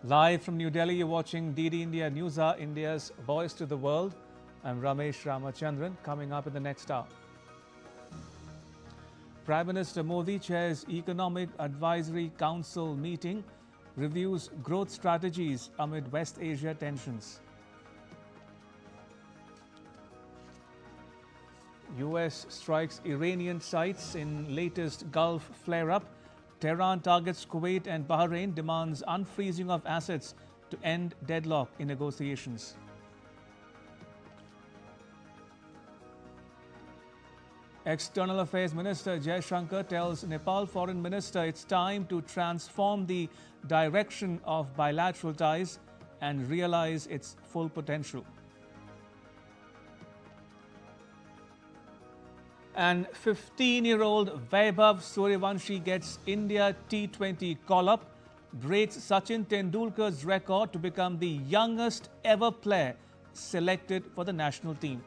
Live from New Delhi, you're watching DD India Newshour, India's voice to the world. I'm Ramesh Ramachandran. Coming up in the next hour, Prime Minister Modi chairs Economic Advisory Council meeting, reviews growth strategies amid West Asia tensions. US strikes Iranian sites in latest Gulf flare-up. Tehran targets Kuwait and Bahrain, demands unfreezing of assets to end deadlock in negotiations. External Affairs Minister Jaishankar tells Nepal Foreign Minister it's time to transform the direction of bilateral ties and realize its full potential. And 15-year-old Vaibhav Suryavanshi gets India T20 call-up, breaks Sachin Tendulkar's record to become the youngest ever player selected for the national team.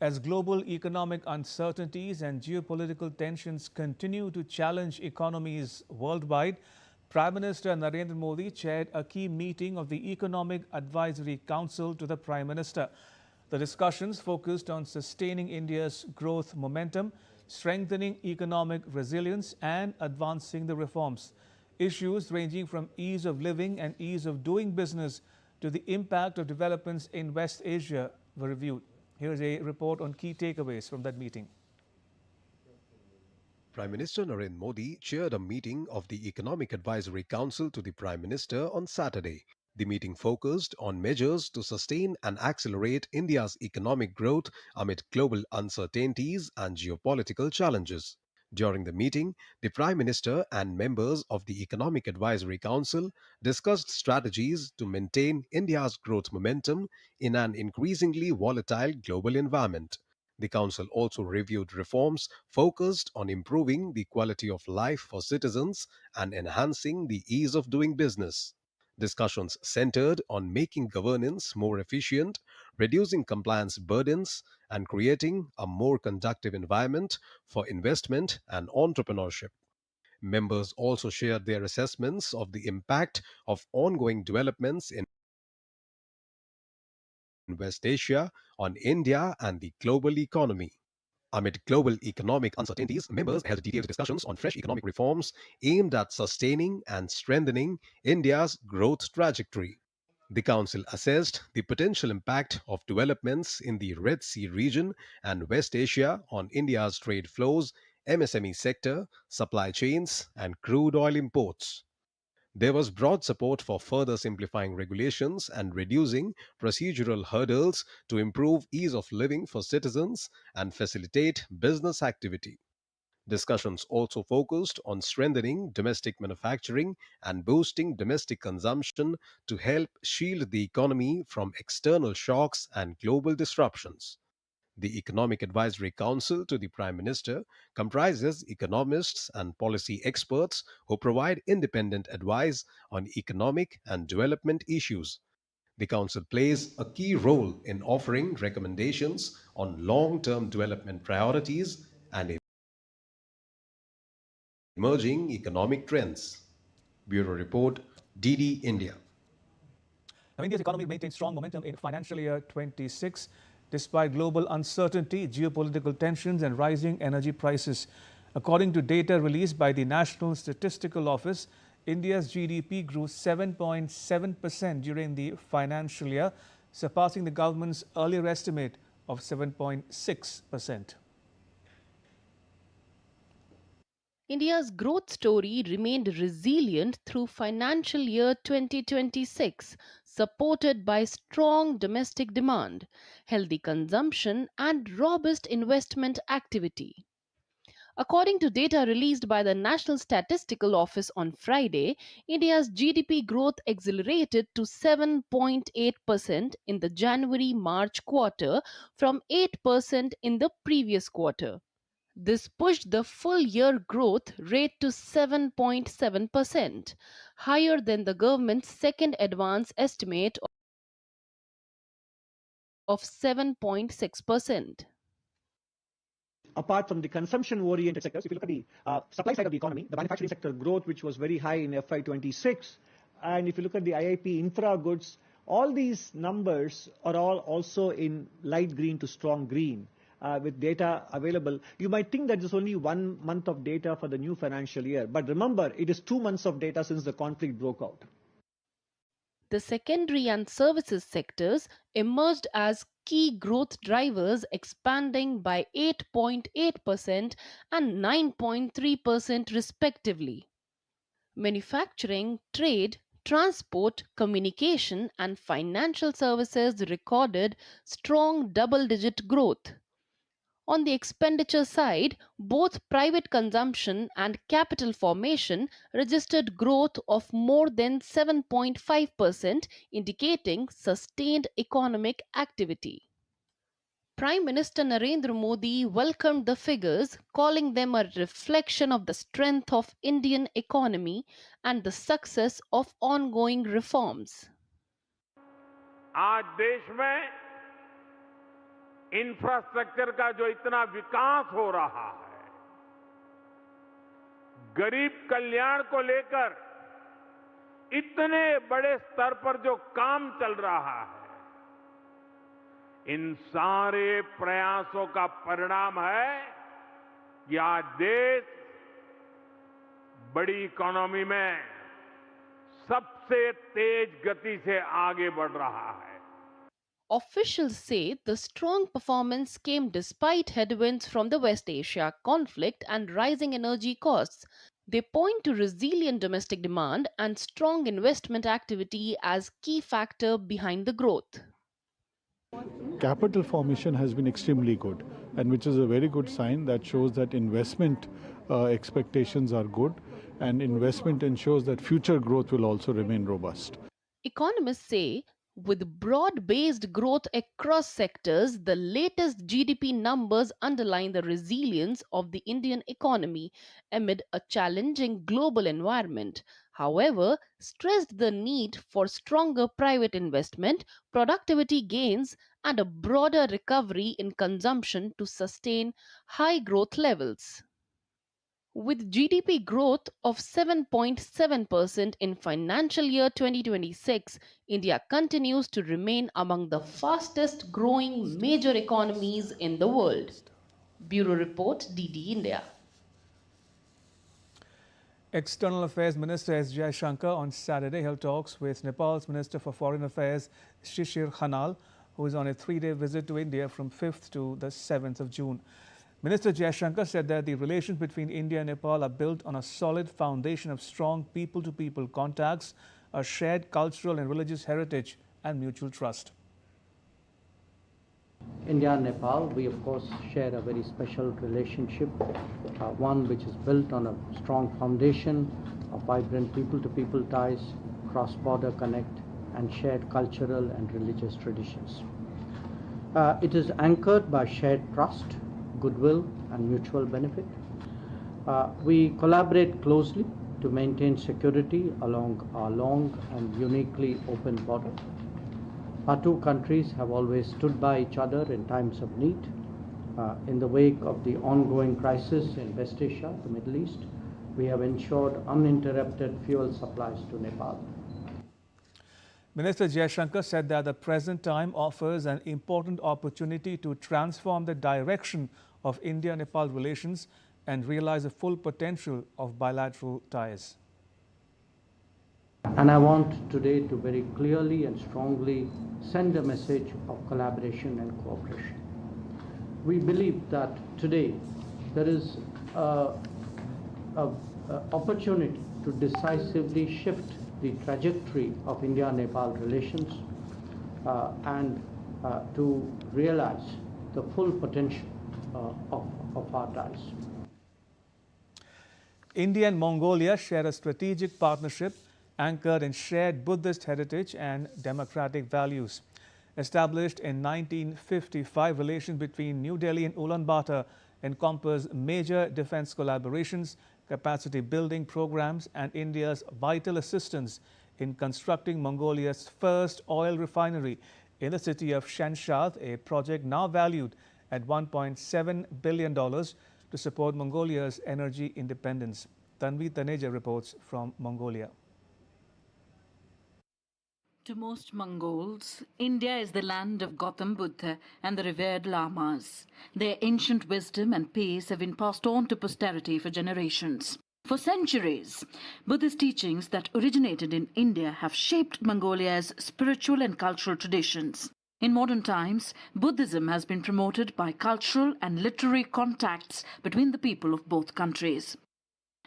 As global economic uncertainties and geopolitical tensions continue to challenge economies worldwide, Prime Minister Narendra Modi chaired a key meeting of the Economic Advisory Council to the Prime Minister. The discussions focused on sustaining India's growth momentum, strengthening economic resilience, and advancing the reforms. Issues ranging from ease of living and ease of doing business to the impact of developments in West Asia were reviewed. Here's a report on key takeaways from that meeting. Prime Minister Narendra Modi chaired a meeting of the Economic Advisory Council to the Prime Minister on Saturday. The meeting focused on measures to sustain and accelerate India's economic growth amid global uncertainties and geopolitical challenges. During the meeting, the Prime Minister and members of the Economic Advisory Council discussed strategies to maintain India's growth momentum in an increasingly volatile global environment. The Council also reviewed reforms focused on improving the quality of life for citizens and enhancing the ease of doing business. Discussions centered on making governance more efficient, reducing compliance burdens, and creating a more conducive environment for investment and entrepreneurship. Members also shared their assessments of the impact of ongoing developments in West Asia on India and the global economy. Amid global economic uncertainties, members held detailed discussions on fresh economic reforms aimed at sustaining and strengthening India's growth trajectory. The Council assessed the potential impact of developments in the Red Sea region and West Asia on India's trade flows, MSME sector, supply chains, and crude oil imports. There was broad support for further simplifying regulations and reducing procedural hurdles to improve ease of living for citizens and facilitate business activity. Discussions also focused on strengthening domestic manufacturing and boosting domestic consumption to help shield the economy from external shocks and global disruptions. The Economic Advisory Council to the Prime Minister comprises economists and policy experts who provide independent advice on economic and development issues. The Council plays a key role in offering recommendations on long term development priorities and emerging economic trends. Bureau Report, DD India. Now, India's economy maintained strong momentum in financial year 26 despite global uncertainty, geopolitical tensions, and rising energy prices. According to data released by the National Statistical Office, India's GDP grew 7.7% during the financial year, surpassing the government's earlier estimate of 7.6%. India's growth story remained resilient through financial year 2026, supported by strong domestic demand, healthy consumption, and robust investment activity. According to data released by the National Statistical Office on Friday, India's GDP growth accelerated to 7.8% in the January-March quarter from 8% in the previous quarter. This pushed the full year growth rate to 7.7%, higher than the government's second advance estimate of 7.6%. Apart from the consumption-oriented sectors, if you look at the supply side of the economy, the manufacturing sector growth, which was very high in FY26, and if you look at the IIP infra goods, all these numbers are all also in light green to strong green. With data available, you might think that there's only 1 month of data for the new financial year. But remember, it is 2 months of data since the conflict broke out. The secondary and services sectors emerged as key growth drivers, expanding by 8.8% and 9.3% respectively. Manufacturing, trade, transport, communication, and financial services recorded strong double-digit growth. On the expenditure side, both private consumption and capital formation registered growth of more than 7.5%, indicating sustained economic activity. Prime Minister Narendra Modi welcomed the figures, calling them a reflection of the strength of Indian economy and the success of ongoing reforms. आज देश में infrastructure का जो इतना विकास हो रहा है, गरीब कल्याण को लेकर इतने बड़े स्तर पर जो काम चल रहा है, इन सारे प्रयासों का परिणाम है कि आज देश बड़ी इकोनॉमी में सबसे तेज गति से आगे बढ़ रहा है. Officials say the strong performance came despite headwinds from the West Asia conflict and rising energy costs. They point to resilient domestic demand and strong investment activity as key factor behind the growth. Capital formation has been extremely good, and which is a very good sign that shows that investment expectations are good, and investment ensures that future growth will also remain robust. Economists say with broad-based growth across sectors, the latest GDP numbers underline the resilience of the Indian economy amid a challenging global environment. However, stressed the need for stronger private investment, productivity gains, and a broader recovery in consumption to sustain high growth levels. With GDP growth of 7.7% in financial year 2026, India continues to remain among the fastest growing major economies in the world. Bureau Report, DD India. External Affairs Minister S. Jaishankar on Saturday held talks with Nepal's Minister for Foreign Affairs Shishir Khanal, who is on a 3-day visit to India from 5th to the 7th of June. Minister Jaishankar said that the relations between India and Nepal are built on a solid foundation of strong people-to-people contacts, a shared cultural and religious heritage, and mutual trust. India and Nepal, we of course share a very special relationship, one which is built on a strong foundation of vibrant people-to-people ties, cross-border connect, and shared cultural and religious traditions. It is anchored by shared trust, goodwill, and mutual benefit. We collaborate closely to maintain security along our long and uniquely open border. Our two countries have always stood by each other in times of need. In the wake of the ongoing crisis in West Asia, the Middle East, we have ensured uninterrupted fuel supplies to Nepal. Minister Jaishankar said that the present time offers an important opportunity to transform the direction of India-Nepal relations and realize the full potential of bilateral ties. And I want today to very clearly and strongly send a message of collaboration and cooperation. We believe that today there is an opportunity to decisively shift the trajectory of India-Nepal relations and to realize the full potential of our ties. India and Mongolia share a strategic partnership anchored in shared Buddhist heritage and democratic values. Established in 1955, relations between New Delhi and Ulaanbaatar encompass major defense collaborations, capacity building programs, and India's vital assistance in constructing Mongolia's first oil refinery in the city of Shanshad, a project now valued at $1.7 billion to support Mongolia's energy independence. Tanvi Taneja reports from Mongolia. To most Mongols, India is the land of Gautam Buddha and the revered lamas. Their ancient wisdom and peace have been passed on to posterity for generations. For centuries, Buddhist teachings that originated in India have shaped Mongolia's spiritual and cultural traditions. In modern times, Buddhism has been promoted by cultural and literary contacts between the people of both countries.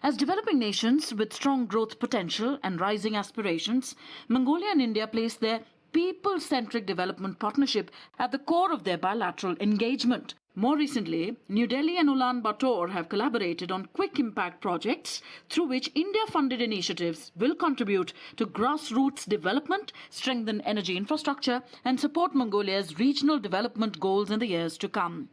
As developing nations with strong growth potential and rising aspirations, Mongolia and India place their people-centric development partnership at the core of their bilateral engagement. More recently, New Delhi and Ulaanbaatar have collaborated on quick impact projects through which India-funded initiatives will contribute to grassroots development, strengthen energy infrastructure, and support Mongolia's regional development goals in the years to come.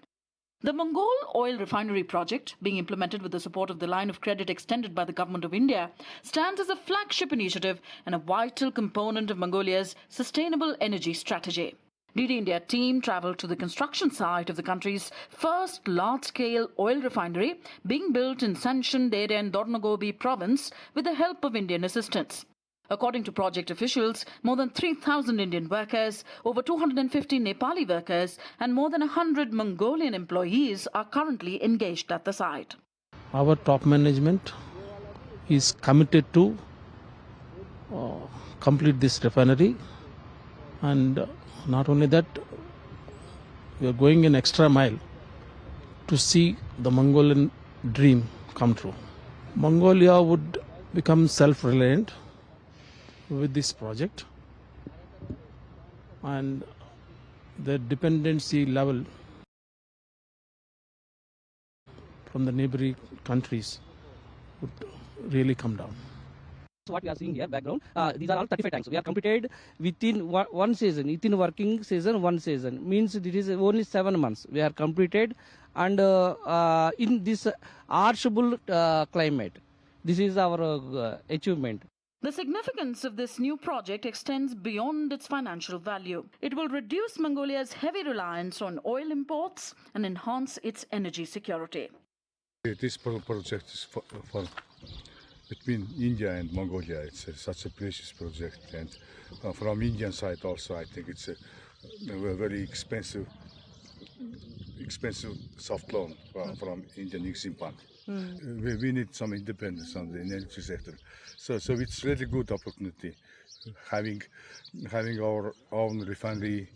The Mongol oil refinery project, being implemented with the support of the line of credit extended by the Government of India, stands as a flagship initiative and a vital component of Mongolia's sustainable energy strategy. DD India team travelled to the construction site of the country's first large-scale oil refinery being built in Sanshan Dere and Dornogobi province with the help of Indian assistance. According to project officials, more than 3,000 Indian workers, over 250 Nepali workers and more than 100 Mongolian employees are currently engaged at the site. Our top management is committed to complete this refinery, and not only that, we are going an extra mile to see the Mongolian dream come true. Mongolia would become self-reliant with this project, and the dependency level from the neighboring countries would really come down. So what we are seeing here, background, these are all 35 tanks. We are completed within one season, within working season, one season. Means it is only 7 months. We are completed, and in this harshable climate, this is our achievement. The significance of this new project extends beyond its financial value. It will reduce Mongolia's heavy reliance on oil imports and enhance its energy security. This project is for between India and Mongolia. It's such a precious project, and from Indian side also, I think it's a very expensive soft loan from Indian Exim Bank. We need some independence on the energy sector, so it's really good opportunity having our own refinery,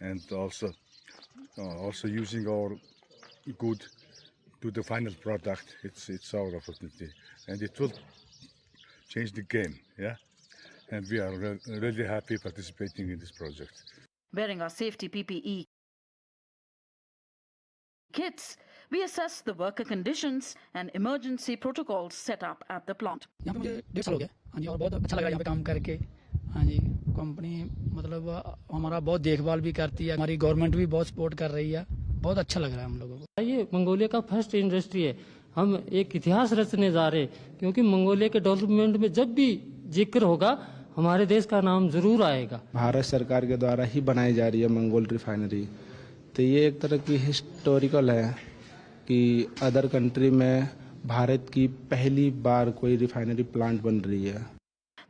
and also using our good to the final product. It's our opportunity, and it will change the game, yeah. And we are really happy participating in this project. Wearing our safety PPE kits, we assess the worker conditions and emergency protocols set up at the plant. यहाँ पे मुझे 1.5 साल हो गया, हाँ जी, और बहुत अच्छा लग रहा है यहाँ पे काम करके, हाँ जी, कंपनी मतलब हमारा बहुत देखभाल भी करती है, हमारी गवर्नमेंट भी बहुत सपोर्ट कर रही है, बहुत अच्छा लग रहा है हम लोगों को। ये मंगोलिया का फर्स्ट इंडस्ट्री है, हम एक इतिहास रचने जा रहे हैं, क्योंकि मंगोलिया के डेवलपमेंट में जब भी जिक्र होगा हमारे देश का नाम जरूर आएगा। भारत सरकार के द्वारा ही बनाई जा रही है मंगोल रिफाइनरी, तो ये एक तरह की हिस्टोरिकल है कि अदर कंट्री में भारत की पहली बार कोई रिफाइनरी प्लांट बन रही है।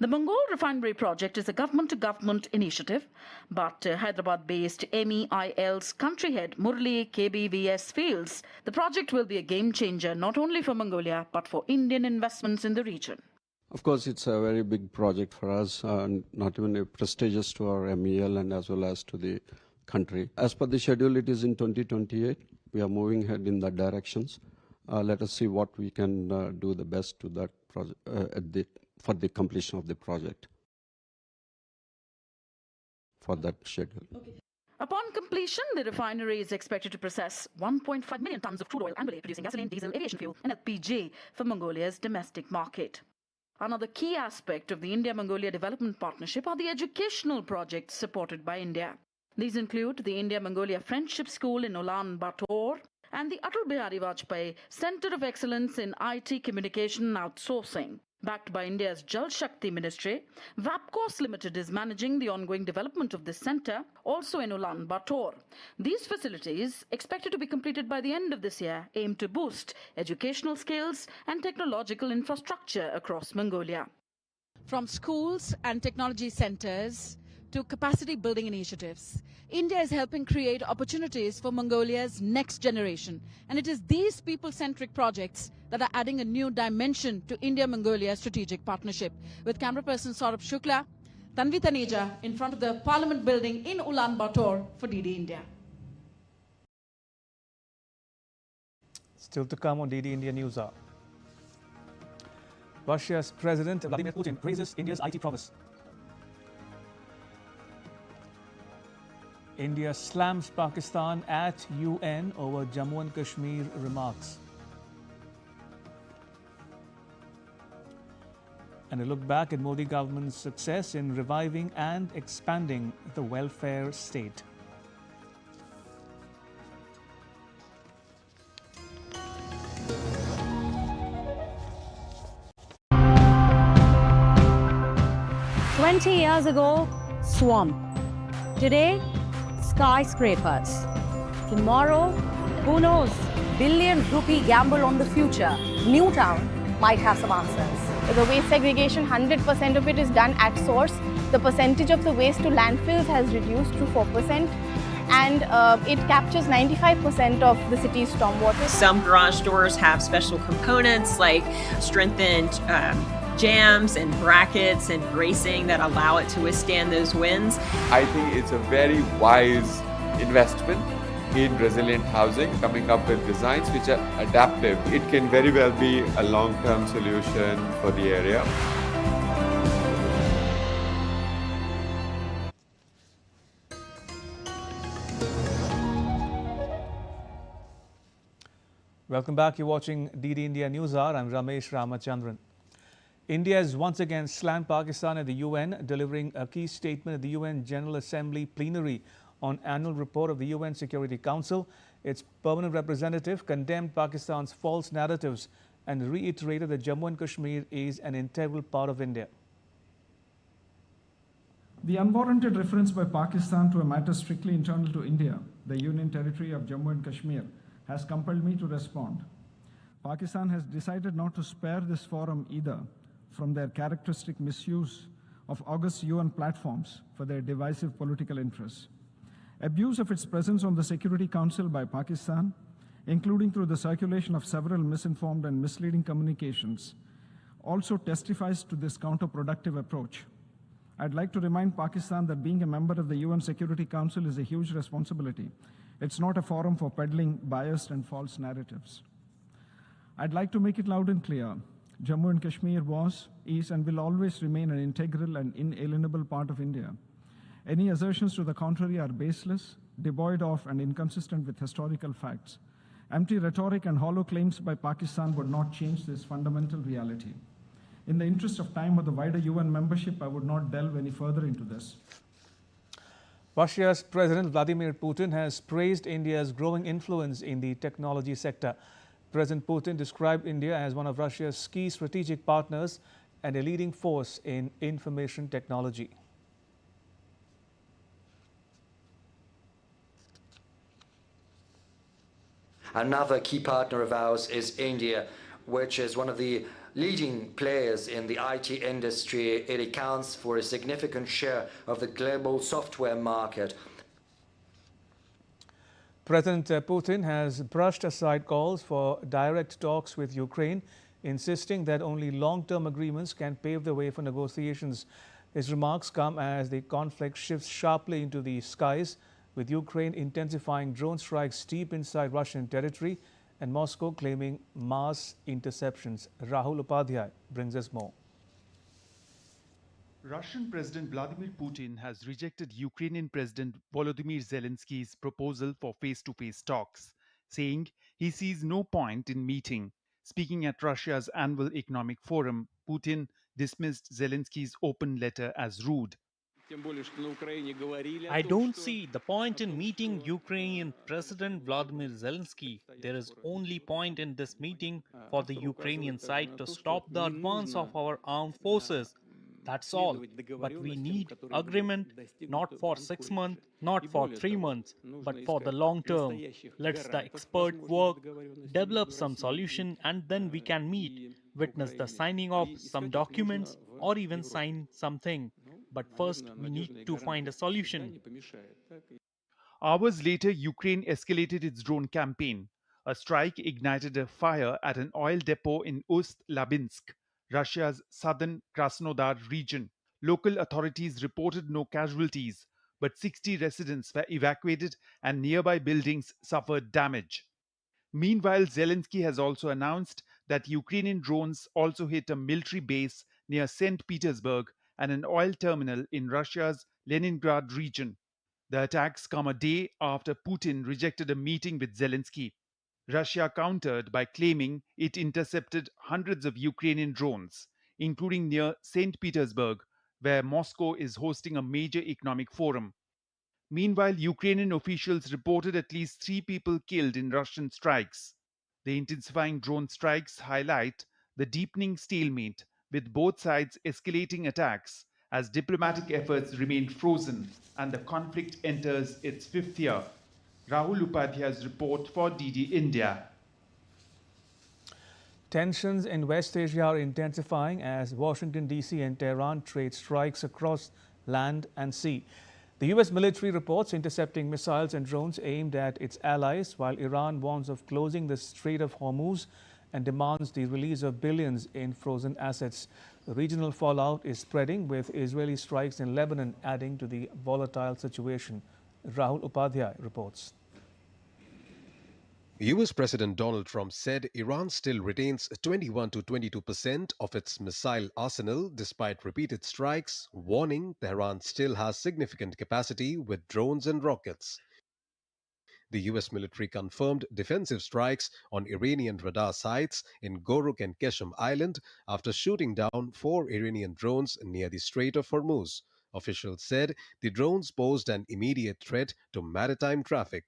The Mongol refinery project is a government-to-government initiative, but Hyderabad-based MEIL's country head Murli KBVS feels the project will be a game-changer not only for Mongolia but for Indian investments in the region. Of course, it's a very big project for us, not even prestigious to our MEL and as well as to the country. As per the schedule, it is in 2028. We are moving ahead in that directions. Let us see what we can do the best to that project for the completion of the project for that schedule. Okay. Upon completion, the refinery is expected to process 1.5 million tons of crude oil annually, producing gasoline, diesel, aviation fuel, and LPG for Mongolia's domestic market. Another key aspect of the India-Mongolia Development Partnership are the educational projects supported by India. These include the India-Mongolia Friendship School in Ulaanbaatar and the Atal Bihari Vajpayee Center of Excellence in IT Communication Outsourcing. Backed by India's Jal Shakti Ministry, Vapcos Limited is managing the ongoing development of this centre, also in Ulaanbaatar. These facilities, expected to be completed by the end of this year, aim to boost educational skills and technological infrastructure across Mongolia. From schools and technology centres to capacity building initiatives, India is helping create opportunities for Mongolia's next generation. And it is these people-centric projects that are adding a new dimension to India-Mongolia strategic partnership. With camera person Saurabh Shukla, Tanvi Taneja in front of the Parliament building in Ulaanbaatar for DD India. Still to come on DD India Newshour. Russia's President Vladimir Putin praises India's IT promise. India slams Pakistan at UN over Jammu and Kashmir remarks. And a look back at Modi government's success in reviving and expanding the welfare state. Years ago, swamp. Today, skyscrapers. Tomorrow, who knows? Billion-rupee gamble on the future. Newtown might have some answers. The waste segregation, 100% of it is done at source. The percentage of the waste to landfills has reduced to 4%. And it captures 95% of the city's stormwater. Some garage doors have special components like strengthened jams and brackets and bracing that allow it to withstand those winds. I think it's a very wise investment in resilient housing, coming up with designs which are adaptive. It can very well be a long-term solution for the area. Welcome back. You're watching DD India Newshour. I'm Ramesh Ramachandran. India has once again slammed Pakistan at the UN, delivering a key statement at the UN General Assembly plenary on annual report of the UN Security Council. Its permanent representative condemned Pakistan's false narratives and reiterated that Jammu and Kashmir is an integral part of India. The unwarranted reference by Pakistan to a matter strictly internal to India, the Union territory of Jammu and Kashmir, has compelled me to respond. Pakistan has decided not to spare this forum either from their characteristic misuse of august UN platforms for their divisive political interests. Abuse of its presence on the Security Council by Pakistan, including through the circulation of several misinformed and misleading communications, also testifies to this counterproductive approach. I'd like to remind Pakistan that being a member of the UN Security Council is a huge responsibility. It's not a forum for peddling biased and false narratives. I'd like to make it loud and clear. Jammu and Kashmir was, is, and will always remain an integral and inalienable part of India. Any assertions to the contrary are baseless, devoid of, and inconsistent with historical facts. Empty rhetoric and hollow claims by Pakistan would not change this fundamental reality. In the interest of time or the wider UN membership, I would not delve any further into this. Russia's President Vladimir Putin has praised India's growing influence in the technology sector. President Putin described India as one of Russia's key strategic partners and a leading force in information technology. Another key partner of ours is India, which is one of the leading players in the IT industry. It accounts for a significant share of the global software market. President Putin has brushed aside calls for direct talks with Ukraine, insisting that only long-term agreements can pave the way for negotiations. His remarks come as the conflict shifts sharply into the skies, with Ukraine intensifying drone strikes deep inside Russian territory and Moscow claiming mass interceptions. Rahul Upadhyay brings us more. Russian President Vladimir Putin has rejected Ukrainian President Volodymyr Zelensky's proposal for face-to-face talks, saying he sees no point in meeting. Speaking at Russia's annual economic forum, Putin dismissed Zelensky's open letter as rude. I don't see the point in meeting Ukrainian President Vladimir Zelensky. There is only point in this meeting for the Ukrainian side to stop the advance of our armed forces. That's all. But we need agreement not for 6 months, not for 3 months, but for the long term. Let's the expert work, develop some solution, and then we can meet, witness the signing of some documents or even sign something. But first, we need to find a solution. Hours later, Ukraine escalated its drone campaign. A strike ignited a fire at an oil depot in Ust-Labinsk, Russia's southern Krasnodar region. Local authorities reported no casualties, but 60 residents were evacuated and nearby buildings suffered damage. Meanwhile, Zelensky has also announced that Ukrainian drones also hit a military base near St. Petersburg and an oil terminal in Russia's Leningrad region. The attacks come a day after Putin rejected a meeting with Zelensky. Russia countered by claiming it intercepted hundreds of Ukrainian drones, including near St. Petersburg, where Moscow is hosting a major economic forum. Meanwhile, Ukrainian officials reported at least 3 people killed in Russian strikes. The intensifying drone strikes highlight the deepening stalemate, with both sides escalating attacks as diplomatic efforts remain frozen and the conflict enters its 5th year. Rahul Upadhyay's report for DD India. Tensions in West Asia are intensifying as Washington, D.C. and Tehran trade strikes across land and sea. The U.S. military reports intercepting missiles and drones aimed at its allies, while Iran warns of closing the Strait of Hormuz and demands the release of billions in frozen assets. The regional fallout is spreading, with Israeli strikes in Lebanon adding to the volatile situation. Rahul Upadhyay reports. US President Donald Trump said Iran still retains 21 to 22% of its missile arsenal despite repeated strikes, warning Tehran still has significant capacity with drones and rockets. The US military confirmed defensive strikes on Iranian radar sites in Goruk and Keshem Island after shooting down 4 Iranian drones near the Strait of Hormuz. Officials said the drones posed an immediate threat to maritime traffic.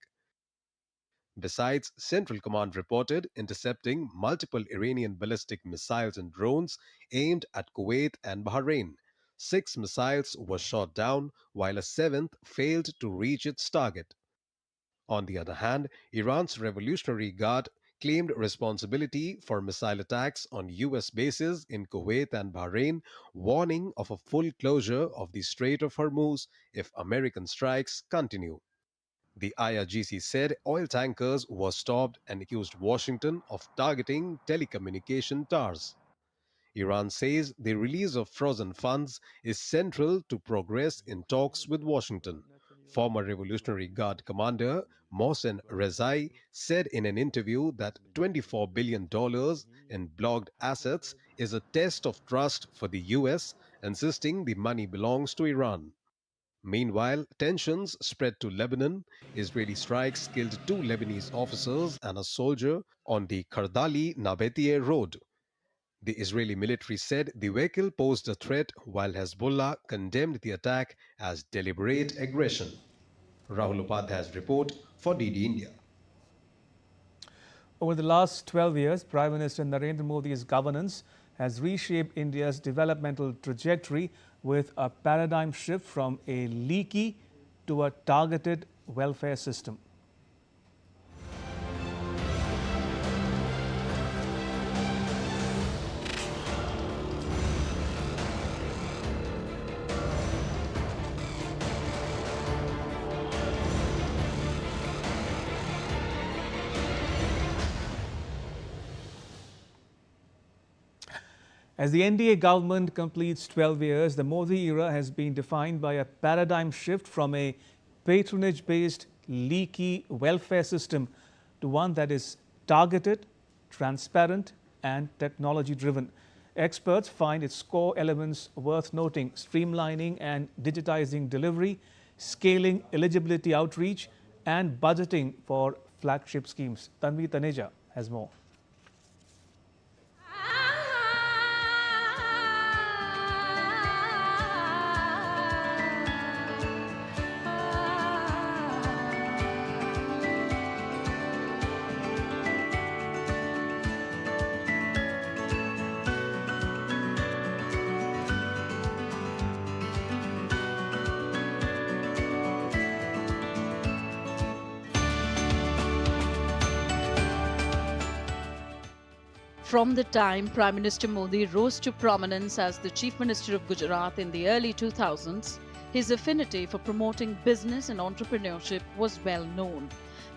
Besides, Central Command reported intercepting multiple Iranian ballistic missiles and drones aimed at Kuwait and Bahrain. 6 missiles were shot down, while a 7th failed to reach its target. On the other hand, Iran's Revolutionary Guard claimed responsibility for missile attacks on US bases in Kuwait and Bahrain, warning of a full closure of the Strait of Hormuz if American strikes continue. The IRGC said oil tankers were stopped and accused Washington of targeting telecommunication towers. Iran says the release of frozen funds is central to progress in talks with Washington. Former Revolutionary Guard commander Mohsen Rezai said in an interview that $24 billion in blocked assets is a test of trust for the US, insisting the money belongs to Iran. Meanwhile, tensions spread to Lebanon. Israeli strikes killed 2 Lebanese officers and a soldier on the Kardali Nabatea road. The Israeli military said the vehicle posed a threat, while Hezbollah condemned the attack as deliberate aggression. Rahul Upadhyay's report for DD India. Over the last 12 years, Prime Minister Narendra Modi's governance has reshaped India's developmental trajectory with a paradigm shift from a leaky to a targeted welfare system. As the NDA government completes 12 years, the Modi era has been defined by a paradigm shift from a patronage-based, leaky welfare system to one that is targeted, transparent and technology-driven. Experts find its core elements worth noting: streamlining and digitizing delivery, scaling eligibility outreach, and budgeting for flagship schemes. Tanvi Taneja has more. From the time Prime Minister Modi rose to prominence as the Chief Minister of Gujarat in the early 2000s, his affinity for promoting business and entrepreneurship was well known.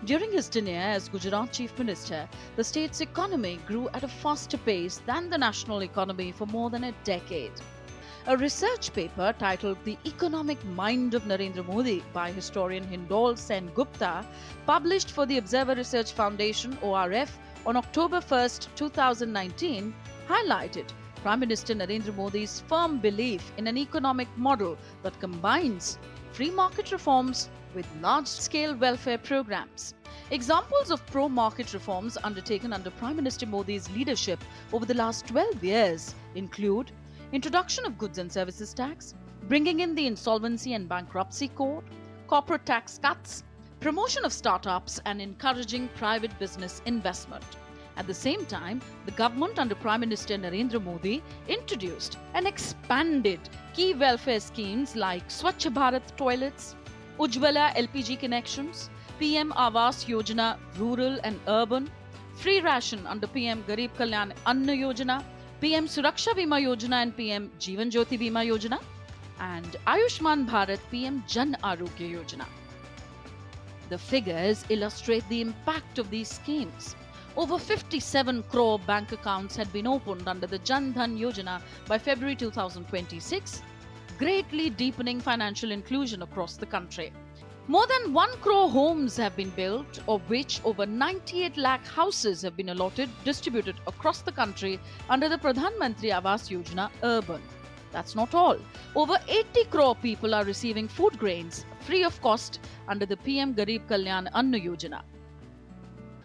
During his tenure as Gujarat Chief Minister, the state's economy grew at a faster pace than the national economy for more than a decade. A research paper titled The Economic Mind of Narendra Modi by historian Hindol Sen Gupta, published for the Observer Research Foundation (ORF) on October 1, 2019, highlighted Prime Minister Narendra Modi's firm belief in an economic model that combines free market reforms with large-scale welfare programs. Examples of pro-market reforms undertaken under Prime Minister Modi's leadership over the last 12 years include introduction of goods and services tax, bringing in the insolvency and bankruptcy code, corporate tax cuts, promotion of startups, and encouraging private business investment. At the same time, the government under Prime Minister Narendra Modi introduced and expanded key welfare schemes like Swachh Bharat toilets, Ujjwala LPG connections, PM Awas Yojana rural and urban, free ration under PM Garib Kalyan Anna Yojana, PM Suraksha Bima Yojana and PM Jeevan Jyoti Bima Yojana, and Ayushman Bharat PM Jan Arogya Yojana. The figures illustrate the impact of these schemes. Over 57 crore bank accounts had been opened under the Jan Dhan Yojana by February 2026, greatly deepening financial inclusion across the country. More than 1 crore homes have been built, of which over 98 lakh houses have been allotted, distributed across the country under the Pradhan Mantri Awas Yojana Urban. That's not all. Over 80 crore people are receiving food grains free of cost under the PM Garib Kalyan Anna Yojana.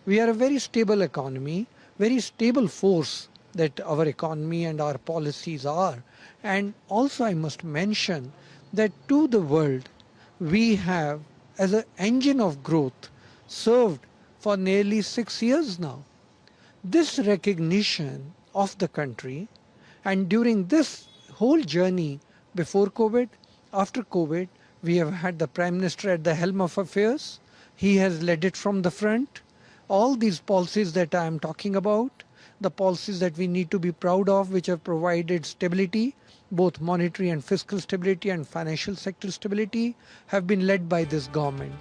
We are a very stable economy, very stable force that our economy and our policies are. And also I must mention that to the world, we have, as an engine of growth, served for nearly 6 years now. This recognition of the country, and during this whole journey, before COVID, after COVID, we have had the Prime Minister at the helm of affairs. He has led it from the front. All these policies that I am talking about, the policies that we need to be proud of, which have provided stability, both monetary and fiscal stability and financial sector stability, have been led by this government.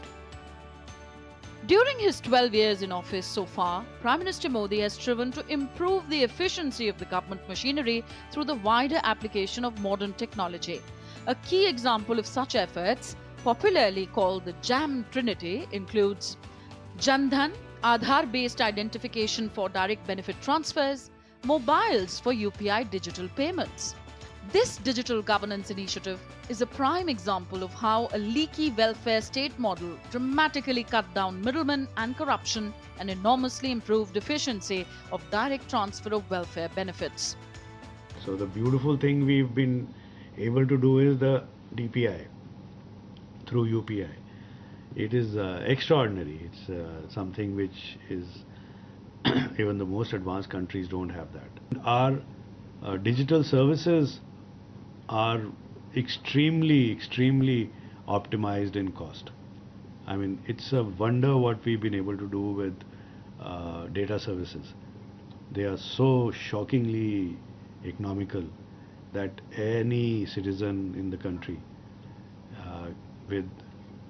During his 12 years in office so far, Prime Minister Modi has striven to improve the efficiency of the government machinery through the wider application of modern technology. A key example of such efforts, popularly called the JAM Trinity, includes Jan Dhan, Aadhaar-based identification for direct benefit transfers, mobiles for UPI digital payments. This digital governance initiative is a prime example of how a leaky welfare state model dramatically cut down middlemen and corruption and enormously improved efficiency of direct transfer of welfare benefits. So the beautiful thing we've been able to do is the DPI through UPI. It is extraordinary. It's something which is even the most advanced countries don't have that. Our digital services are extremely optimized in cost. I mean, it's a wonder what we've been able to do with data services. They are so shockingly economical that any citizen in the country with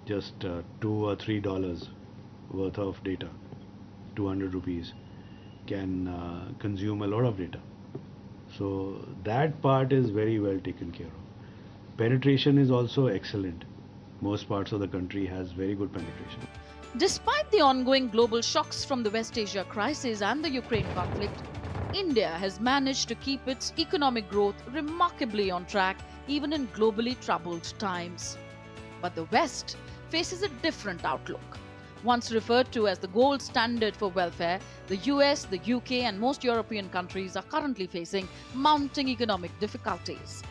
just $2 or $3 worth of data, 200 rupees, can consume a lot of data. So that part is very well taken care of. Penetration is also excellent. Most parts of the country has very good penetration. Despite the ongoing global shocks from the West Asia crisis and the Ukraine conflict, India has managed to keep its economic growth remarkably on track even in globally troubled times. But the West faces a different outlook. Once referred to as the gold standard for welfare, the US, the UK, and most European countries are currently facing mounting economic difficulties.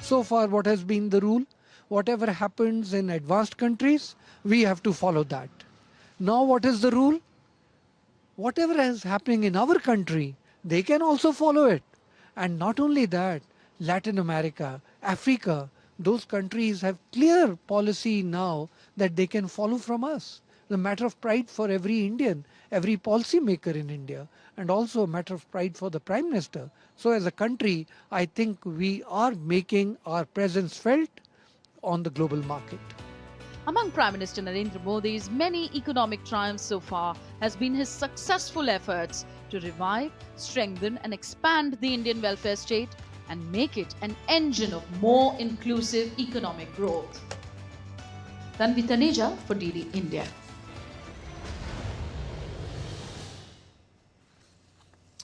So far, what has been the rule? Whatever happens in advanced countries, we have to follow that. Now, what is the rule? Whatever is happening in our country, they can also follow it. And not only that, Latin America, Africa, those countries have clear policy now that they can follow from us. The matter of pride for every Indian, every policy maker in India, and also a matter of pride for the Prime Minister. So as a country, I think we are making our presence felt on the global market. Among Prime Minister Narendra Modi's many economic triumphs so far has been his successful efforts to revive, strengthen and expand the Indian welfare state and make it an engine of more inclusive economic growth. Tanvi Taneja for DD India.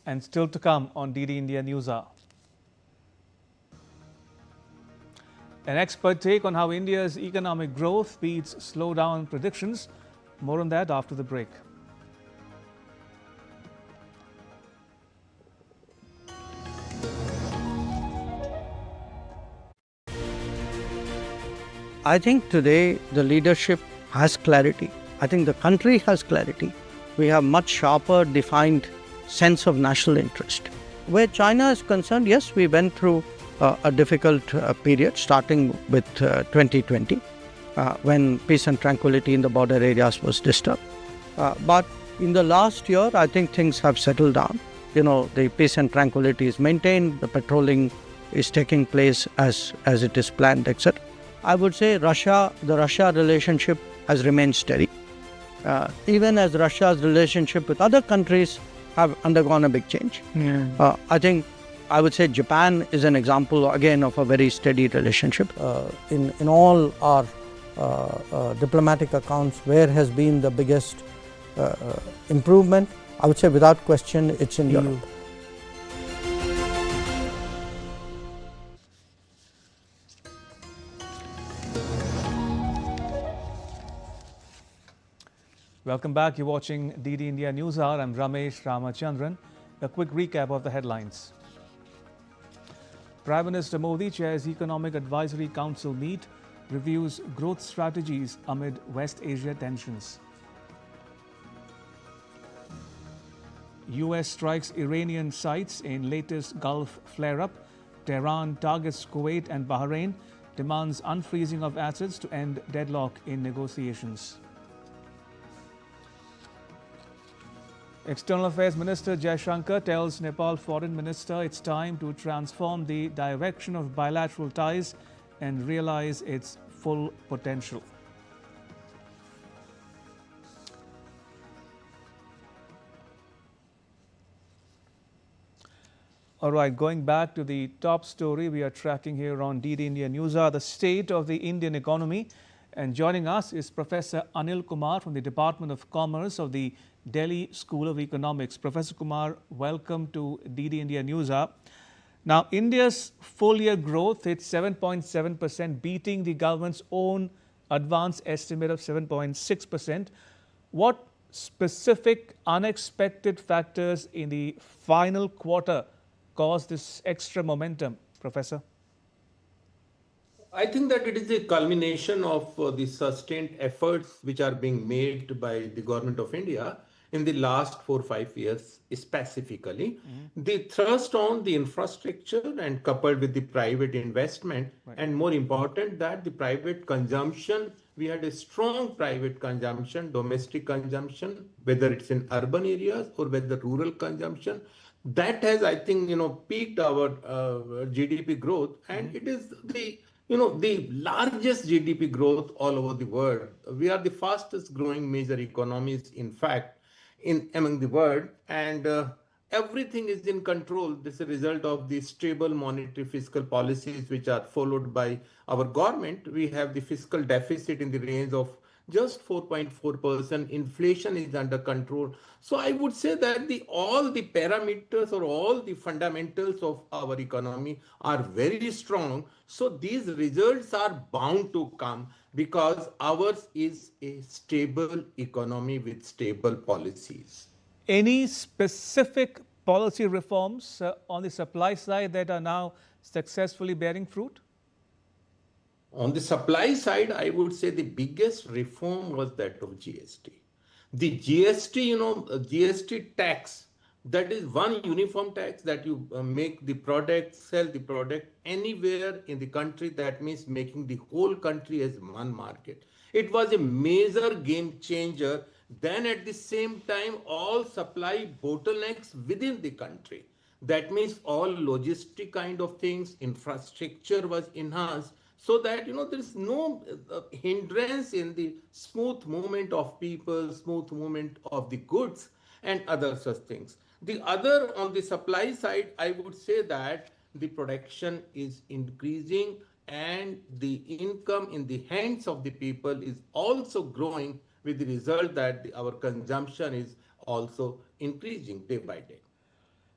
And still to come on DD India Newshour. An expert take on how India's economic growth beats slowdown predictions. More on that after the break. I think today the leadership has clarity. I think the country has clarity. We have much sharper defined sense of national interest. Where China is concerned, yes, we went through a difficult period starting with 2020 when peace and tranquility in the border areas was disturbed. But in the last year, I think things have settled down. You know, the peace and tranquility is maintained, the patrolling is taking place as it is planned, etc. I would say the Russia relationship has remained steady. Even as Russia's relationship with other countries have undergone a big change. I would say Japan is an example again of a very steady relationship. In all our diplomatic accounts, where has been the biggest improvement? I would say without question it's in Europe. Welcome back. You're watching DD India Newshour. I'm Ramesh Ramachandran. A quick recap of the headlines. Prime Minister Modi chairs Economic Advisory Council meet, reviews growth strategies amid West Asia tensions. US strikes Iranian sites in latest Gulf flare-up. Tehran targets Kuwait and Bahrain, demands unfreezing of assets to end deadlock in negotiations. External Affairs Minister Jaishankar tells Nepal Foreign Minister it's time to transform the direction of bilateral ties and realize its full potential. All right, going back to the top story we are tracking here on DD India Newshour, the state of the Indian economy. And joining us is Professor Anil Kumar from the Department of Commerce of the Delhi School of Economics. Professor Kumar, welcome to DD India Newshour. Now, India's full year growth hit 7.7%, beating the government's own advanced estimate of 7.6%. What specific unexpected factors in the final quarter caused this extra momentum, Professor? I think that it is a culmination of the sustained efforts which are being made by the government of India in the last 4 or 5 years specifically. The thrust on the infrastructure and coupled with the private investment, and more important that the private consumption, we had a strong private consumption, domestic consumption, whether it's in urban areas or whether rural consumption. That has, I think, peaked our GDP growth, and it is the largest GDP growth all over the world. We are the fastest growing major economies, in fact, among the world, and everything is in control. This is a result of the stable monetary fiscal policies which are followed by our government. We have the fiscal deficit in the range of just 4.4%. Inflation is under control. So I would say that all the parameters or all the fundamentals of our economy are very strong. So these results are bound to come because ours is a stable economy with stable policies. Any specific policy reforms on the supply side that are now successfully bearing fruit? On the supply side, I would say the biggest reform was that of GST. The GST, GST tax, that is one uniform tax that you make the product, sell the product anywhere in the country. That means making the whole country as one market. It was a major game changer. Then at the same time, all supply bottlenecks within the country. That means all logistic kind of things, infrastructure was enhanced so that there is no hindrance in the smooth movement of people, smooth movement of the goods and other such things. The other on the supply side, I would say that the production is increasing and the income in the hands of the people is also growing with the result that our consumption is also increasing day by day.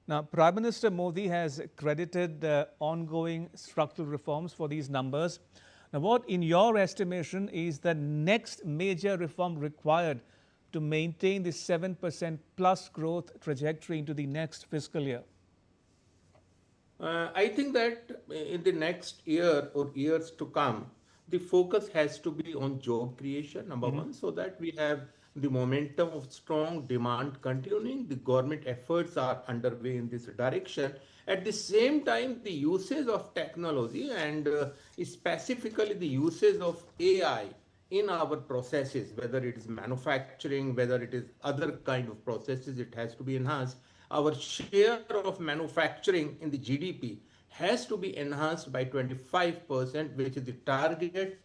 Now, Prime Minister Modi has credited ongoing structural reforms for these numbers. Now, what, in your estimation, is the next major reform required to maintain the 7% plus growth trajectory into the next fiscal year? I think that in the next year or years to come, the focus has to be on job creation, number one, so that we have the momentum of strong demand continuing. The government efforts are underway in this direction. At the same time, the usage of technology and specifically the usage of AI in our processes, whether it is manufacturing, whether it is other kind of processes, it has to be enhanced. Our share of manufacturing in the GDP has to be enhanced by 25%, which is the target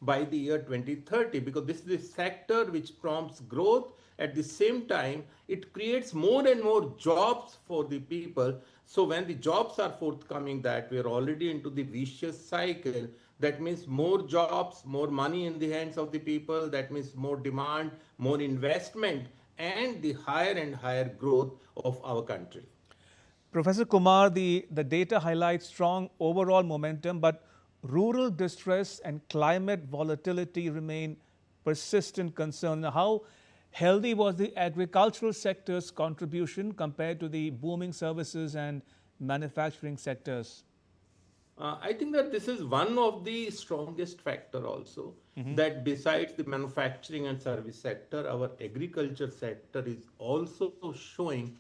by the year 2030, because this is the sector which prompts growth. At the same time, it creates more and more jobs for the people. So when the jobs are forthcoming, that we are already into the vicious cycle. That means more jobs, more money in the hands of the people. That means more demand, more investment, and the higher and higher growth of our country. Professor Kumar, the data highlights strong overall momentum, but rural distress and climate volatility remain persistent concerns. How healthy was the agricultural sector's contribution compared to the booming services and manufacturing sectors? I think that this is one of the strongest factor also, that besides the manufacturing and service sector, our agriculture sector is also showing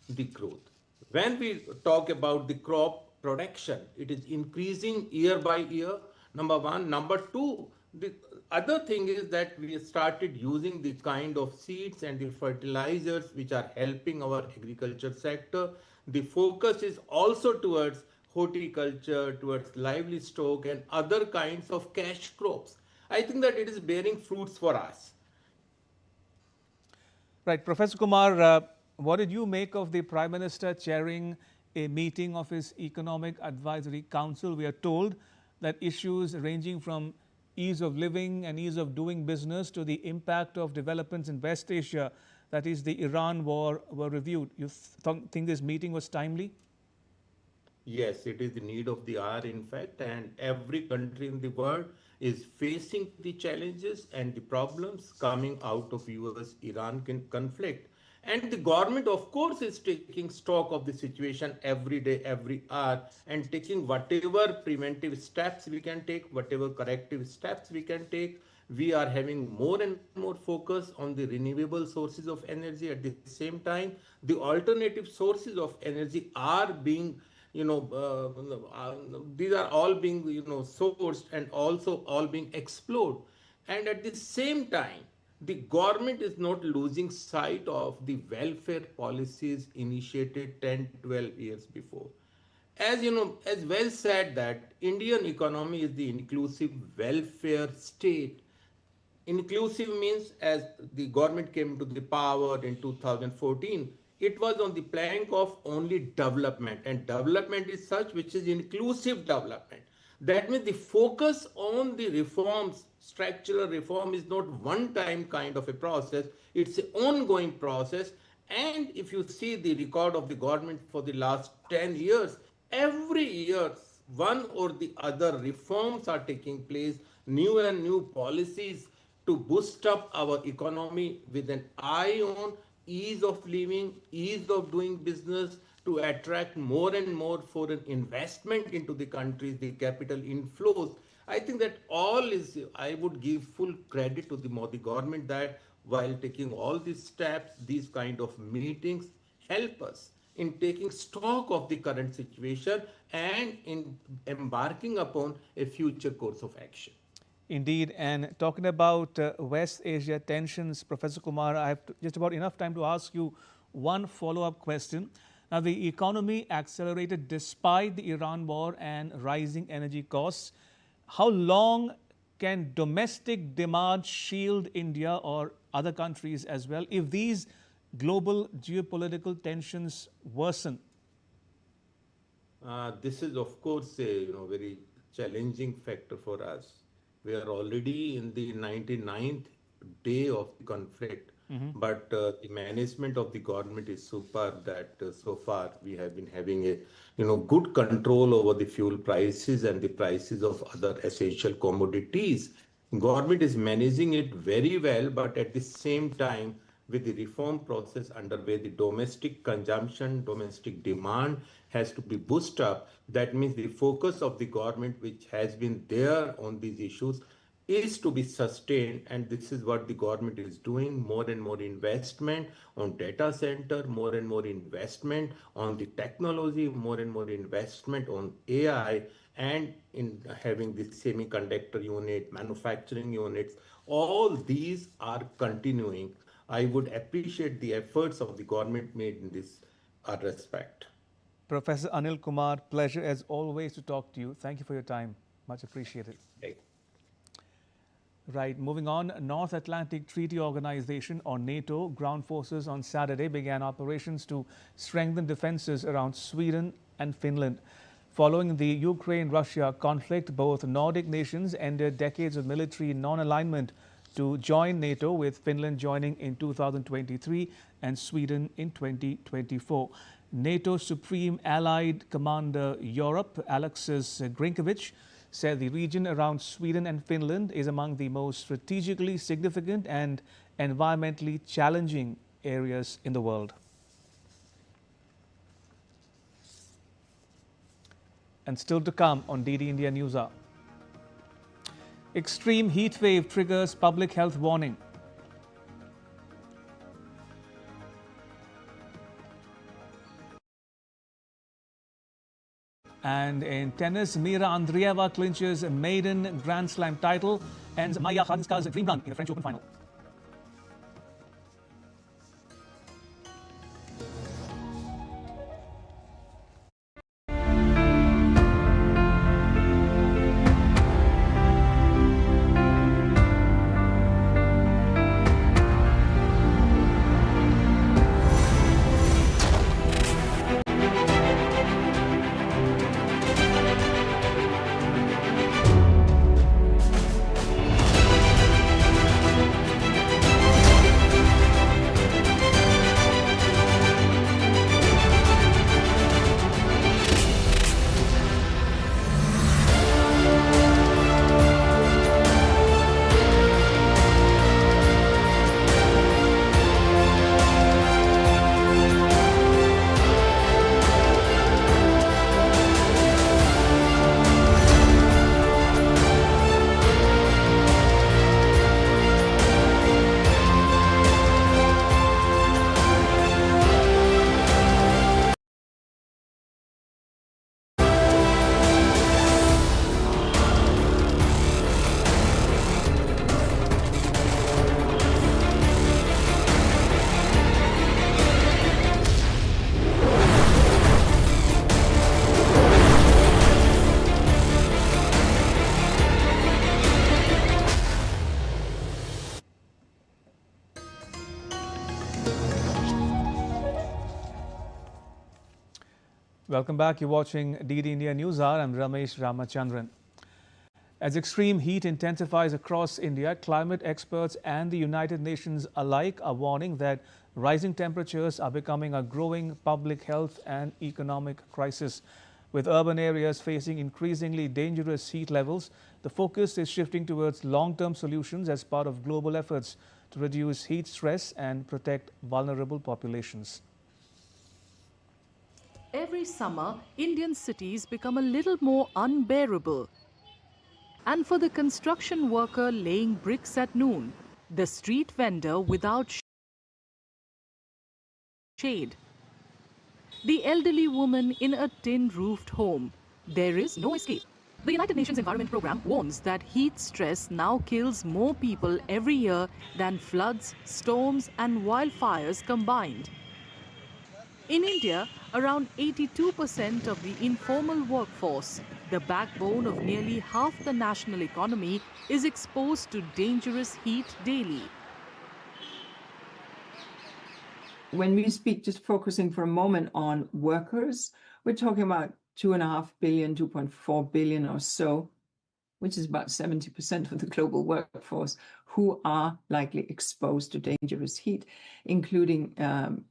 the growth. When we talk about the crop production, it is increasing year by year, number one. Number two, the other thing is that we started using the kind of seeds and the fertilizers which are helping our agriculture sector. The focus is also towards horticulture, towards livestock and other kinds of cash crops. I think that it is bearing fruits for us. Right. Professor Kumar, what did you make of the Prime Minister chairing a meeting of his Economic Advisory Council? We are told that issues ranging from ease of living and ease of doing business to the impact of developments in West Asia, that is the Iran war, were reviewed. You think this meeting was timely? Yes, it is the need of the hour, in fact, and every country in the world is facing the challenges and the problems coming out of US-Iran conflict. And the government, of course, is taking stock of the situation every day, every hour, and taking whatever preventive steps we can take, whatever corrective steps we can take. We are having more and more focus on the renewable sources of energy. At the same time, the alternative sources of energy are being these are all being sourced and also all being explored. And at the same time, the government is not losing sight of the welfare policies initiated 10, 12 years before. As you know, as well said that Indian economy is the inclusive welfare state. Inclusive means as the government came to the power in 2014, it was on the plank of only development, and development is such which is inclusive development. That means the focus on the reforms, structural reform is not one-time kind of a process. It's an ongoing process. And if you see the record of the government for the last 10 years, every year one or the other reforms are taking place, new and new policies to boost up our economy with an eye on ease of living, ease of doing business, to attract more and more foreign investment into the countries, the capital inflows. I think that all is, I would give full credit to the Modi government that while taking all these steps, these kind of meetings help us in taking stock of the current situation and in embarking upon a future course of action. Indeed, and talking about West Asia tensions, Professor Kumar, I have just about enough time to ask you one follow-up question. Now, the economy accelerated despite the Iran war and rising energy costs. How long can domestic demand shield India or other countries as well if these global geopolitical tensions worsen? This is, of course, a very challenging factor for us. We are already in the 99th day of the conflict, but the management of the government is superb that so far we have been having a good control over the fuel prices and the prices of other essential commodities. Government is managing it very well, but at the same time, with the reform process underway, the domestic consumption, domestic demand has to be boosted up. That means the focus of the government, which has been there on these issues, is to be sustained, and this is what the government is doing. More and more investment on data center, more and more investment on the technology, more and more investment on AI, and in having the semiconductor unit, manufacturing units. All these are continuing. I would appreciate the efforts of the government made in this respect. Professor Anil Kumar, pleasure as always to talk to you. Thank you for your time. Much appreciated. Okay. Right, moving on, North Atlantic Treaty Organization or NATO ground forces on Saturday began operations to strengthen defenses around Sweden and Finland. Following the Ukraine-Russia conflict, both Nordic nations ended decades of military non-alignment to join NATO, with Finland joining in 2023 and Sweden in 2024. NATO Supreme Allied Commander Europe, Alexis Grinkovich, said the region around Sweden and Finland is among the most strategically significant and environmentally challenging areas in the world. And still to come on DD India Newshour. Extreme heat wave triggers public health warning. And in tennis, Mira Andreeva clinches a maiden Grand Slam title, ends Maya Khanska's dream run in the French Open final. Welcome back. You're watching DD India Newshour. I'm Ramesh Ramachandran. As extreme heat intensifies across India, climate experts and the United Nations alike are warning that rising temperatures are becoming a growing public health and economic crisis. With urban areas facing increasingly dangerous heat levels, the focus is shifting towards long-term solutions as part of global efforts to reduce heat stress and protect vulnerable populations. Every summer, Indian cities become a little more unbearable. And for the construction worker laying bricks at noon, the street vendor without shade, the elderly woman in a tin-roofed home, there is no escape. The United Nations Environment Programme warns that heat stress now kills more people every year than floods, storms and wildfires combined. In India, around 82% of the informal workforce, the backbone of nearly half the national economy, is exposed to dangerous heat daily. When we speak, just focusing for a moment on workers, we're talking about 2.5 billion, 2.4 billion or so, which is about 70% of the global workforce, who are likely exposed to dangerous heat, including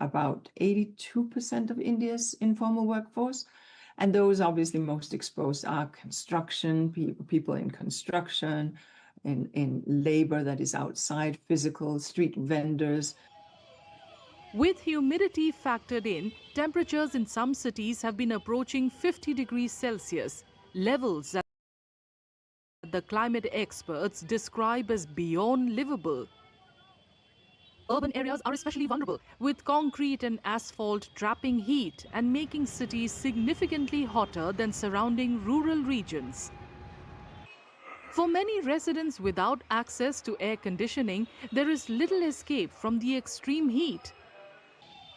about 82% of India's informal workforce. And those obviously most exposed are construction, people in construction, in labor that is outside, physical, street vendors. With humidity factored in, temperatures in some cities have been approaching 50 degrees Celsius, levels that the climate experts describe as beyond livable. Urban areas are especially vulnerable, with concrete and asphalt trapping heat and making cities significantly hotter than surrounding rural regions. For many residents without access to air conditioning, there is little escape from the extreme heat.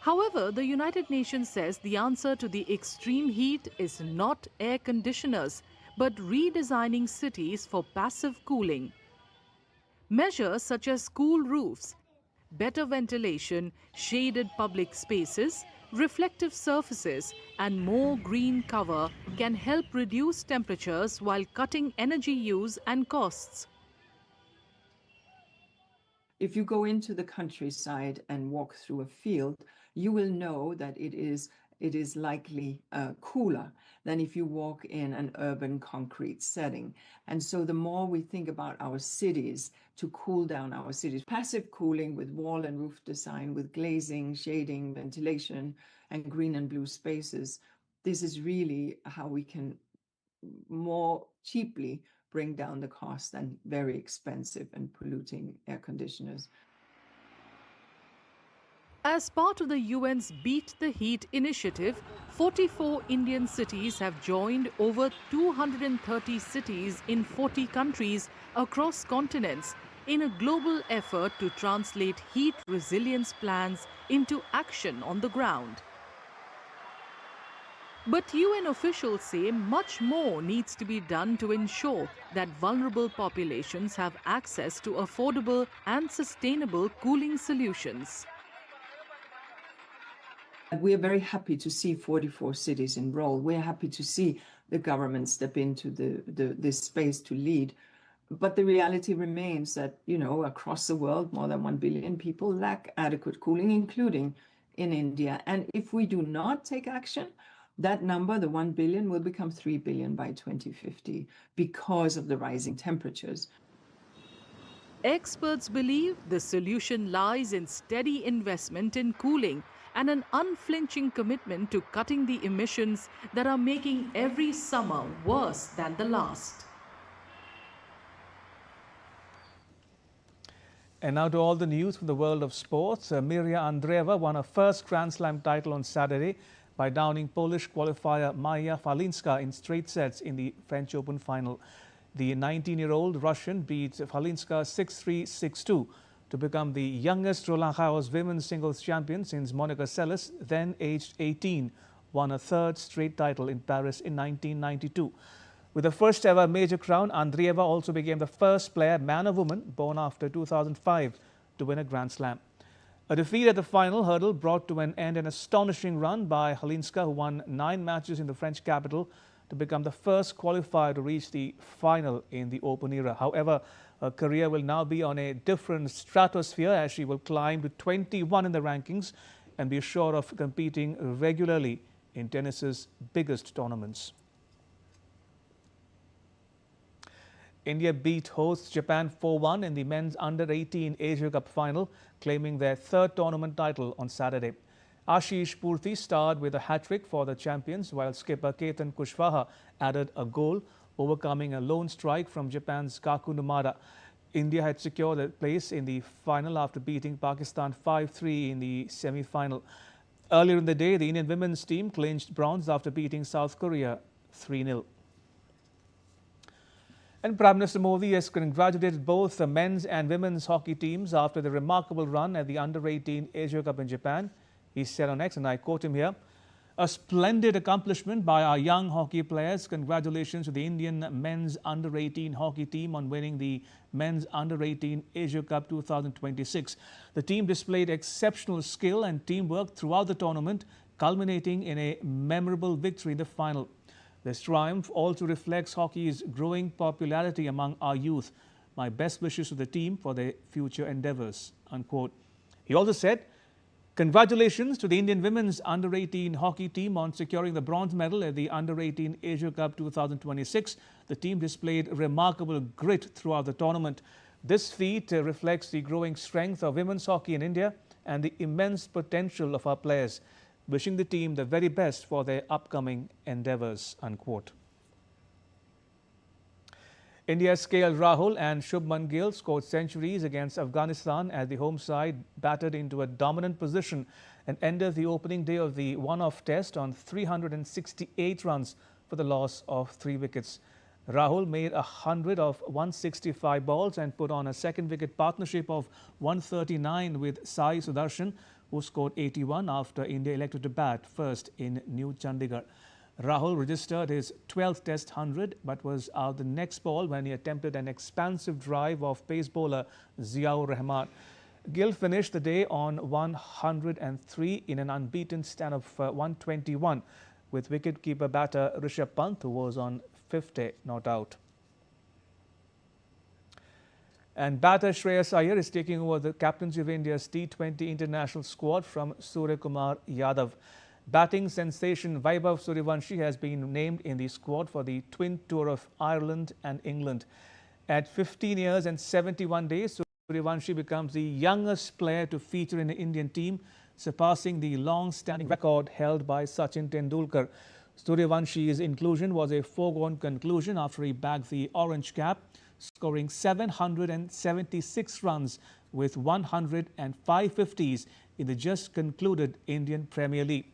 However, the United Nations says the answer to the extreme heat is not air conditioners, but redesigning cities for passive cooling. Measures such as cool roofs, better ventilation, shaded public spaces, reflective surfaces, and more green cover can help reduce temperatures while cutting energy use and costs. If you go into the countryside and walk through a field, you will know that it is likely cooler than if you walk in an urban concrete setting. And so the more we think about our cities to cool down our cities, passive cooling with wall and roof design, with glazing, shading, ventilation, and green and blue spaces, this is really how we can more cheaply bring down the cost than very expensive and polluting air conditioners. As part of the UN's Beat the Heat initiative, 44 Indian cities have joined over 230 cities in 40 countries across continents in a global effort to translate heat resilience plans into action on the ground. But UN officials say much more needs to be done to ensure that vulnerable populations have access to affordable and sustainable cooling solutions. We are very happy to see 44 cities enroll. We're happy to see the government step into this space to lead. But the reality remains that, across the world, more than 1 billion people lack adequate cooling, including in India. And if we do not take action, that number, the 1 billion, will become 3 billion by 2050 because of the rising temperatures. Experts believe the solution lies in steady investment in cooling and an unflinching commitment to cutting the emissions that are making every summer worse than the last. And now to all the news from the world of sports. Mirja Andreeva won her first Grand Slam title on Saturday by downing Polish qualifier Maja Falinska in straight sets in the French Open final. The 19-year-old Russian beat Falinska 6-3, 6-2 to become the youngest Roland Garros women's singles champion since Monica Seles, then aged 18, won a third straight title in Paris in 1992. With the first ever major crown, Andreeva also became the first player, man or woman, born after 2005 to win a Grand Slam. A defeat at the final hurdle brought to an end an astonishing run by Falinska, who won 9 matches in the French capital to become the first qualifier to reach the final in the Open era. However, her career will now be on a different stratosphere as she will climb to 21 in the rankings and be sure of competing regularly in tennis's biggest tournaments. India beat hosts Japan 4-1 in the men's under-18 Asia Cup final, claiming their third tournament title on Saturday. Ashish Purthy starred with a hat-trick for the champions, while skipper Ketan Kushwaha added a goal, overcoming a lone strike from Japan's Kaku Numada. India had secured a place in the final after beating Pakistan 5-3 in the semi-final. Earlier in the day, the Indian women's team clinched bronze after beating South Korea 3-0. And Prime Minister Modi has congratulated both the men's and women's hockey teams after the remarkable run at the Under-18 Asia Cup in Japan. He said on X, and I quote him here, "A splendid accomplishment by our young hockey players. Congratulations to the Indian men's Under-18 hockey team on winning the men's Under-18 Asia Cup 2026. The team displayed exceptional skill and teamwork throughout the tournament, culminating in a memorable victory in the final. This triumph also reflects hockey's growing popularity among our youth. My best wishes to the team for their future endeavours," unquote. He also said, "Congratulations to the Indian women's Under-18 hockey team on securing the bronze medal at the Under-18 Asia Cup 2026. The team displayed remarkable grit throughout the tournament. This feat reflects the growing strength of women's hockey in India and the immense potential of our players. Wishing the team the very best for their upcoming endeavours," unquote. India's KL Rahul and Shubman Gill scored centuries against Afghanistan as the home side battered into a dominant position and ended the opening day of the one-off test on 368 runs for the loss of 3 wickets. Rahul made 100 of 165 balls and put on a second wicket partnership of 139 with Sai Sudarshan, who scored 81 after India elected to bat first in New Chandigarh. Rahul registered his 12th Test 100 but was out the next ball when he attempted an expansive drive of pace bowler Ziaur Rahman. Gill finished the day on 103 in an unbeaten stand of 121 with wicket-keeper batter Rishabh Pant, who was on 50 not out. And batter Shreyas Iyer is taking over the captaincy of India's T20 international squad from Surya Kumar Yadav. Batting sensation Vaibhav Suryavanshi has been named in the squad for the twin tour of Ireland and England. At 15 years and 71 days, Suryavanshi becomes the youngest player to feature in the Indian team, surpassing the long-standing record held by Sachin Tendulkar. Suryavanshi's inclusion was a foregone conclusion after he bagged the orange cap, scoring 776 runs with 105 50s in the just concluded Indian Premier League.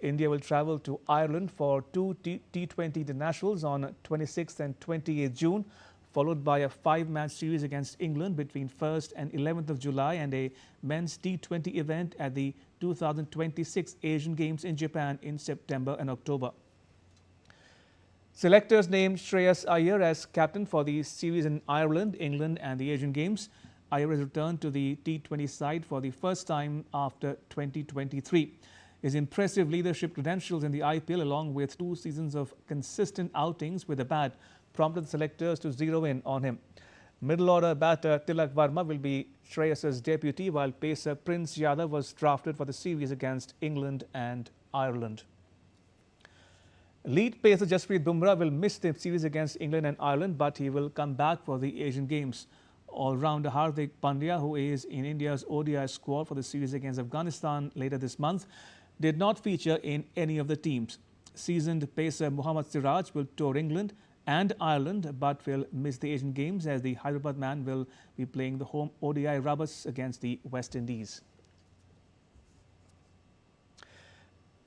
India will travel to Ireland for two T20 internationals on 26th and 28th June, followed by a 5-match series against England between 1st and 11th of July and a men's T20 event at the 2026 Asian Games in Japan in September and October. Selectors named Shreyas Iyer as captain for the series in Ireland, England and the Asian Games. Iyer has returned to the T20 side for the first time after 2023. His impressive leadership credentials in the IPL, along with 2 seasons of consistent outings with the bat, prompted selectors to zero in on him. Middle-order batter Tilak Varma will be Shreyas's deputy, while pacer Prince Yadav was drafted for the series against England and Ireland. Lead pacer Jasprit Bumrah will miss the series against England and Ireland, but he will come back for the Asian Games. All-rounder Hardik Pandya, who is in India's ODI squad for the series against Afghanistan later this month, did not feature in any of the teams. Seasoned pacer Mohammad Siraj will tour England and Ireland, but will miss the Asian Games as the Hyderabad man will be playing the home ODI rubbers against the West Indies.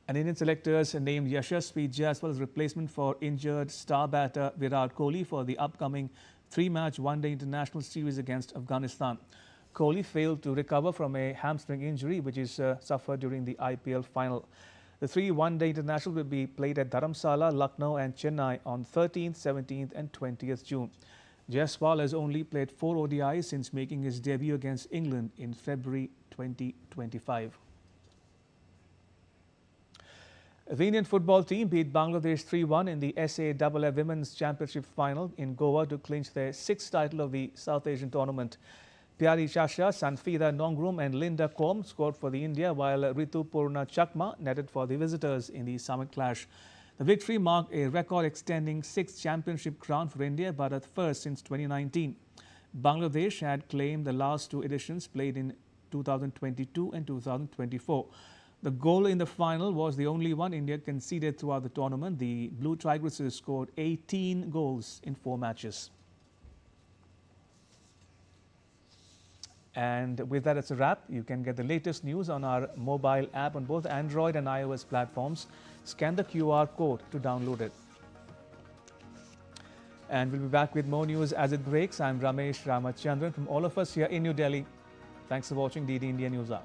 And Indian selectors named Yashasvi Jaiswal as replacement for injured star batter Virat Kohli for the upcoming 3-match one-day international series against Afghanistan. Kohli failed to recover from a hamstring injury which is suffered during the IPL final. The 3 one-day internationals will be played at Dharamsala, Lucknow and Chennai on 13th, 17th and 20th June. Jaiswal has only played 4 ODIs since making his debut against England in February 2025. The Indian football team beat Bangladesh 3-1 in the SAFF Women's Championship final in Goa to clinch their sixth title of the South Asian tournament. Pyari Chasha, Sanfida Nongrum and Linda Kom scored for the India, while Ritu Purna Chakma netted for the visitors in the summit clash. The victory marked a record-extending sixth championship crown for India, but at first since 2019. Bangladesh had claimed the last two editions played in 2022 and 2024. The goal in the final was the only one India conceded throughout the tournament. The Blue Tigresses scored 18 goals in 4 matches. And with that, it's a wrap. You can get the latest news on our mobile app on both Android and iOS platforms. Scan the QR code to download it. And we'll be back with more news as it breaks. I'm Ramesh Ramachandran from all of us here in New Delhi. Thanks for watching DD India News Hour.